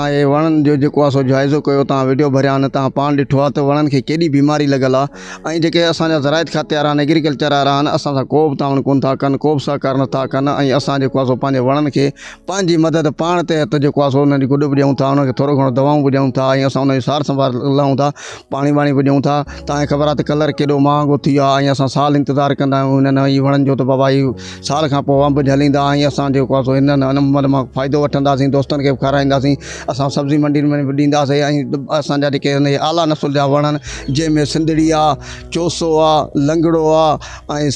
ये वणनि जो जेको आहे सो जाइज़ो कयो, तव्हां वीडियो भरिया आहिनि, तव्हां पाण ॾिठो आहे त वणनि खे केॾी बीमारी लॻल आहे। ऐं जेके असांजा ज़राइत खातेदार आहिनि, एग्रीकल्चर वारा आहिनि, असां सां को बि ताउन कोन था कनि, को बि सहकार नथा कनि। ऐं असां जेको आहे सो पंहिंजे वणनि खे पंहिंजी मदद पाण तहत जेको आहे सो उन्हनि जी गुॾ बि ॾियूं था, उनखे थोरो घणो दवाऊं बि ॾियूं था, ऐं असां उनजी सार संभाल लहूं था, पाणी वाणी बि ॾियूं था। तव्हांखे ख़बर आहे त कलर केॾो महांगो थी वियो आहे, ऐं असां साल इंतज़ारु कंदा आहियूं हिननि वणनि जो, त बाबा ही साल खां पोइ अंब झलींदा, ऐं असां जेको आहे सो हिननि अनमल मां फ़ाइदो वठंदासीं, दोस्तनि खे बि खाराईंदासीं, असां सब्ज़ी मंडी में बि ॾींदासीं। ऐं असांजा जेके आला नसुल जा वणनि, जंहिंमें सिंधड़ी आहे, चोसो आहे, लंगड़ो आहे, ऐं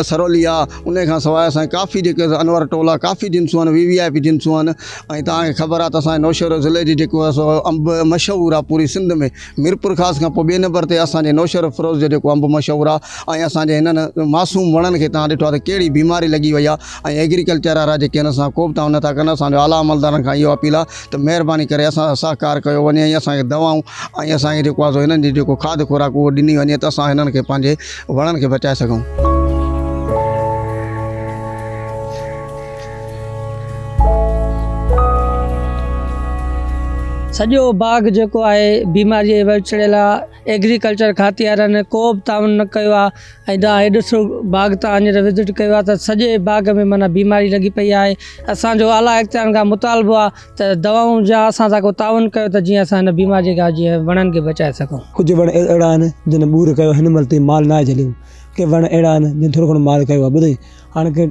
सरोली आहे, उन खां सवाइ असां काफ़ी जेके अनवर टोल आहे, काफ़ी जिन्सूं आहिनि, VVIP जिन्सूं आहिनि। ऐं तव्हांखे ख़बर आहे त असांजे नौशहर ज़िले जी जेको आहे सो अंब मशहूरु आहे पूरी सिंध में, मीरपुर ख़ासि खां पोइ ॿिए नंबर ते असांजे नौशहर फिरोज़ जो जेको अंब मशहूरु आहे। ऐं असांजे हिननि मासूम वणनि खे तव्हां ॾिठो आहे त कहिड़ी बीमारी लॻी वई आहे। ऐं एग्रीकल्चर वारा जेके आहिनि, असां को बि तव्हां नथा कनि। असांजो आला अमलदारनि खां इहो अपील आहे त महिरबानी करे असां सहकार कयो वञे, ऐं असांखे दवाऊं ऐं असांखे जेको आहे सो हिननि जी जेको खाद खुराक उहो ॾिनी वञे, त असां हिननि खे पंहिंजे वणनि खे बचाए सघूं। सॼो बाग़ जेको आहे बीमारीअ में चढ़ियल आहे। एग्रीकल्चर खाते वारनि को बि ताउन न कयो आहे। ऐं तव्हां हे ॾिसो बाग़ तव्हां हींअर विज़िट कयो आहे त सॼे बाग़ में माना बीमारी लॻी पई आहे। असांजो आला इख़्तियारनि खां मुतालबो आहे त दवाऊं जा असां सां को ताउन कयो त जीअं असां हिन बीमारीअ खां जीअं वणनि खे बचाए सघूं। कुझु वण अहिड़ा आहिनि जिन ॿूर कयो, हिन महिल ताईं माल न आहे झलियो। के वण अहिड़ा आहिनि जिन थोरो घणो माल कयो आहे। ॿुधई हाणे के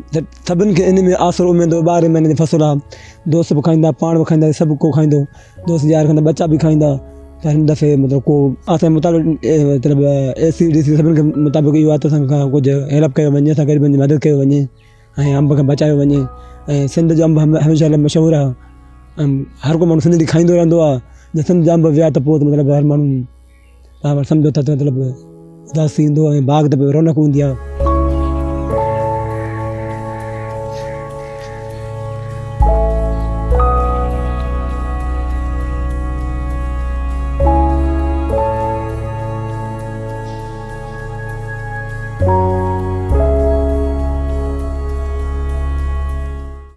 सभिनि खे इन में आसिरो उमेदो 12 महीने जी फसल आहे। दोस्त बि खाईंदा, पाण बि खाईंदा, सभु को खाईंदो, दोस्त यार खाईंदा, बच्चा बि खाईंदा। त हिन दफ़े मतिलबु को असांजे मुताबिक़ मतिलबु ACDC सभिनि खे मुताबिक़ इहो आहे त असांखां कुझु हेल्प कयो वञे, असां ग़रीबनि जी मदद कयो वञे, ऐं अंब खे बचायो वञे। ऐं सिंध जो अंब हमेशह लाइ मशहूरु आहे। हर को माण्हू सिंधी खाईंदो रहंदो आहे। जंहिं सिंध जा अंब विया त पोइ मतिलबु हर माण्हू सम्झो था त मतिलबु उदासी ईंदो, ऐं बाग़ त रौनक हूंदी आहे।